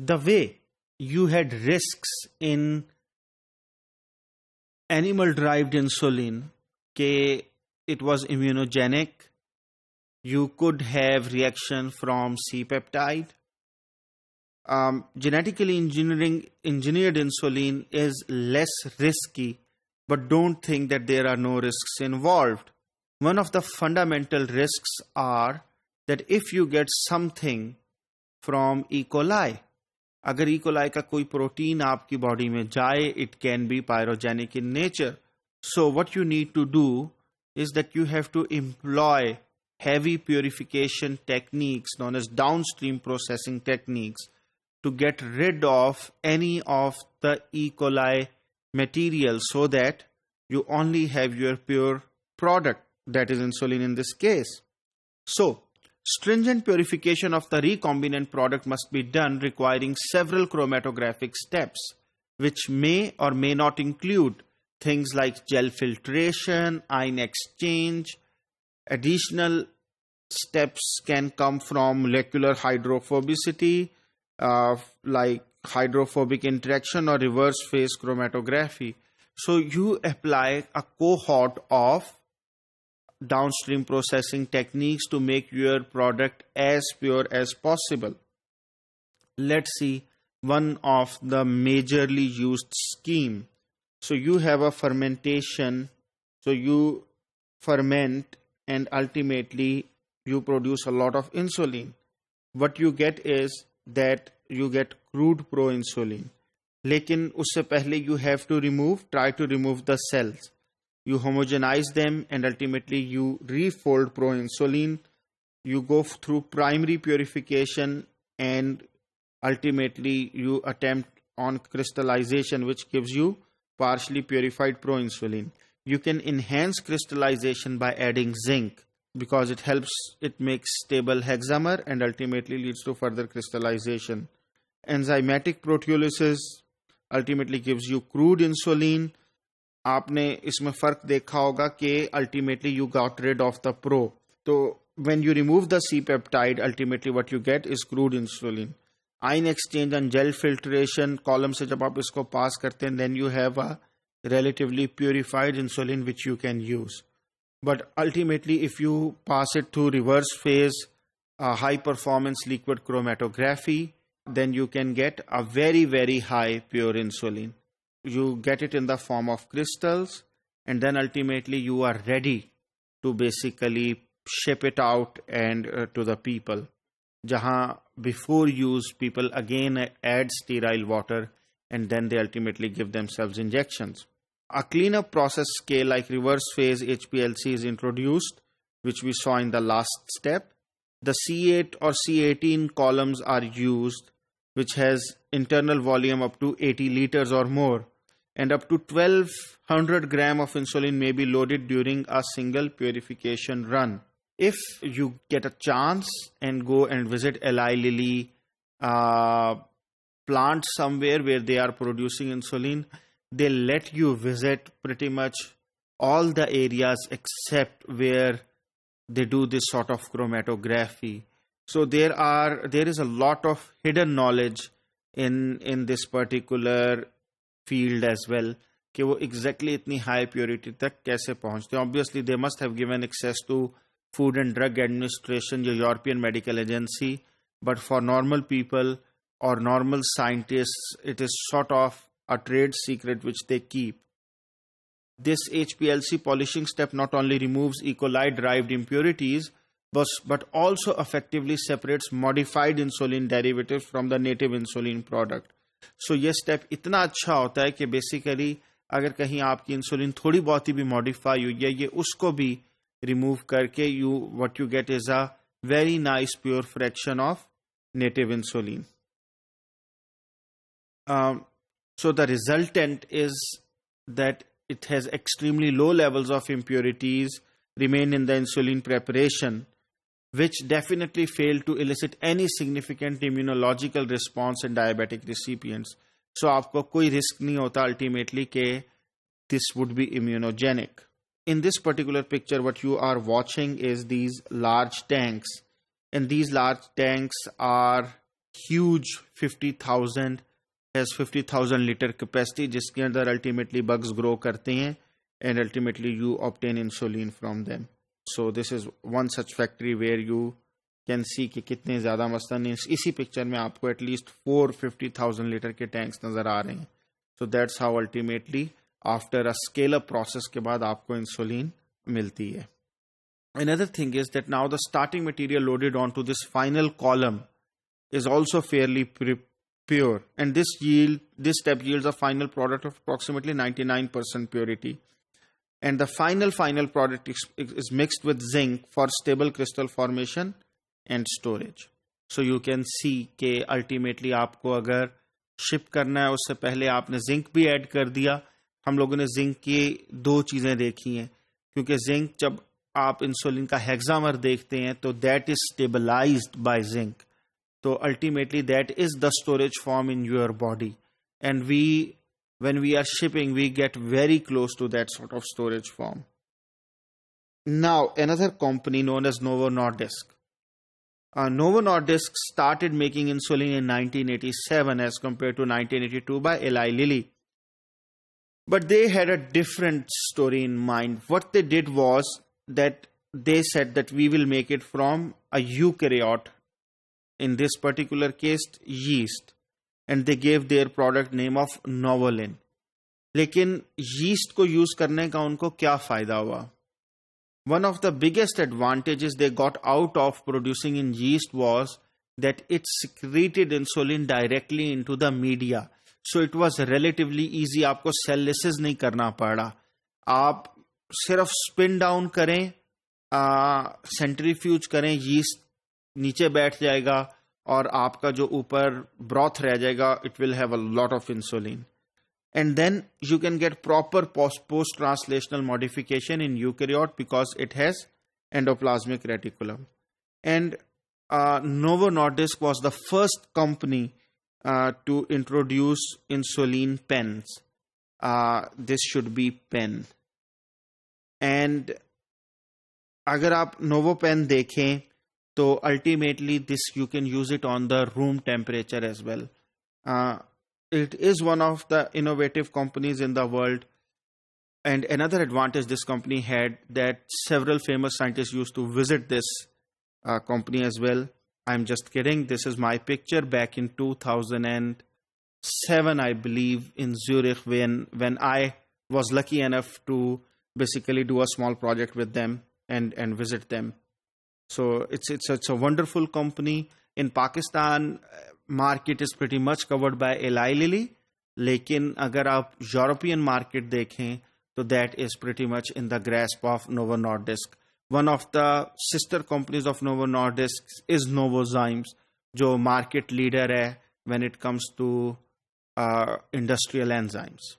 the way you had risks in animal derived insulin, ke it was immunogenic, you could have reaction from C-peptide. Genetically engineered insulin is less risky, but don't think that there are no risks involved. One of the fundamental risks are that if you get something from E. coli, अगर E. coli का कोई protein आपकी body में जाए, it can be pyrogenic in nature. So what you need to do is that you have to employ heavy purification techniques known as downstream processing techniques to get rid of any of the E. coli material so that you only have your pure product, that is insulin in this case. So, stringent purification of the recombinant product must be done, requiring several chromatographic steps, which may or may not include things like gel filtration, ion exchange. Additional steps can come from molecular hydrophobicity, like hydrophobic interaction or reverse phase chromatography. So you apply a cohort of downstream processing techniques to make your product as pure as possible. Let's see one of the majorly used scheme. So you have a fermentation. So you ferment and ultimately you produce a lot of insulin. What you get is that you get crude proinsulin. लेकिन उससे पहले you have to try to remove the cells. You homogenize them and ultimately you refold proinsulin. You go through primary purification and ultimately you attempt on crystallization, which gives you partially purified proinsulin. You can enhance crystallization by adding zinc because it makes stable hexamer and ultimately leads to further crystallization. Enzymatic proteolysis ultimately gives you crude insulin. आपने इसमें फर्क देखा होगा कि ultimately you got rid of the pro. So when you remove the C-peptide, ultimately what you get is crude insulin. Ion exchange and gel filtration column से जब आप इसको pass करते हैं, then you have a relatively purified insulin which you can use. But ultimately, if you pass it through reverse phase, high performance liquid chromatography, then you can get a very, very high pure insulin. You get it in the form of crystals, and then ultimately you are ready to basically ship it out and to the people. Jahan before use, people again add sterile water and then they ultimately give themselves injections. A cleanup process scale like reverse phase HPLC is introduced, which we saw in the last step. The C8 or C18 columns are used, which has internal volume up to 80 liters or more, and up to 1200 gram of insulin may be loaded during a single purification run. If you get a chance and go and visit Eli Lilly plant somewhere where they are producing insulin, they let you visit pretty much all the areas except where they do this sort of chromatography. So there is a lot of hidden knowledge in this particular field as well, कि वो exactly इतनी high purity तक कैसे पहुंचते हैं. Obviously they must have given access to Food and Drug Administration, your European Medical Agency, but for normal people or normal scientists, it is sort of a trade secret which they keep. This HPLC polishing step not only removes E. coli derived impurities, but also effectively separates modified insulin derivatives from the native insulin product. So ये step इतना अच्छा होता है कि basically अगर कहीं आपकी insulin थोड़ी बहुत ही भी modify हुई है, ये उसको भी remove करके what you get is a very nice pure fraction of native insulin. So the resultant is that it has extremely low levels of impurities remain in the insulin preparation, which definitely fail to elicit any significant immunological response in diabetic recipients. So आपको कोई risk नहीं होता ultimately कि this would be immunogenic. In this particular picture, what you are watching is these large tanks, and these large tanks are huge 50,000 has 50,000 liter capacity जिसके अंदर ultimately bugs grow करते हैं and ultimately you obtain insulin from them. So this is one such factory where you can see कि कितने ज़्यादा मसलन इसी picture में आपको at least 450,000 लीटर के टैंक्स नज़र आ रहे हैं. So that's how ultimately after a scale up process के बाद आपको इंसुलिन मिलती है. Another thing is that now the starting material loaded onto this final column is also fairly pure, and this step yields a final product of approximately 99% purity. And the final product is mixed with zinc for stable crystal formation and storage. So you can see कि ultimately आपको अगर ship करना है उससे पहले आपने zinc भी add कर दिया. हम लोगों ने जिंक की दो चीज़ें देखी हैं, क्योंकि जिंक जब आप इंसुलिन का हेक्सामर देखते हैं तो that is stabilized by zinc. तो ultimately that is the storage form in your body, and when we are shipping we get very close to that sort of storage form. Now another company known as Novo Nordisk. Novo Nordisk started making insulin in 1987 as compared to 1982 by Eli Lilly. But they had a different story in mind. What they did was that they said that we will make it from a eukaryote, in this particular case yeast, and they gave their product name of Novolin. लेकिन yeast को use करने का उनको क्या फायदा हुआ? One of the biggest advantages they got out of producing in yeast was that it secreted insulin directly into the media. So it was relatively easy. आपको cell lysis नहीं करना पड़ा. आप सिर्फ spin down करें, centrifuge करें, yeast नीचे बैठ जाएगा और आपका जो ऊपर broth रह जाएगा, it will have a lot of insulin. And then you can get proper post-translational modification in eukaryote because it has endoplasmic reticulum. And Novo Nordisk was the first company to introduce insulin pens. This should be pen. And अगर आप Novo pen देखें तो ultimately this you can use it on the room temperature as well. It is one of the innovative companies in the world. And another advantage this company had, that several famous scientists used to visit this company as well. I'm just kidding. This is my picture back in 2007, I believe, in Zurich, when I was lucky enough to basically do a small project with them and visit them. So it's a wonderful company. In Pakistan, market is pretty much covered by Eli Lilly. लेकिन अगर आप European market देखें तो that is pretty much in the grasp of Novo Nordisk. One of the sister companies of Novo Nordisk is Novozymes, जो market leader है when it comes to industrial enzymes.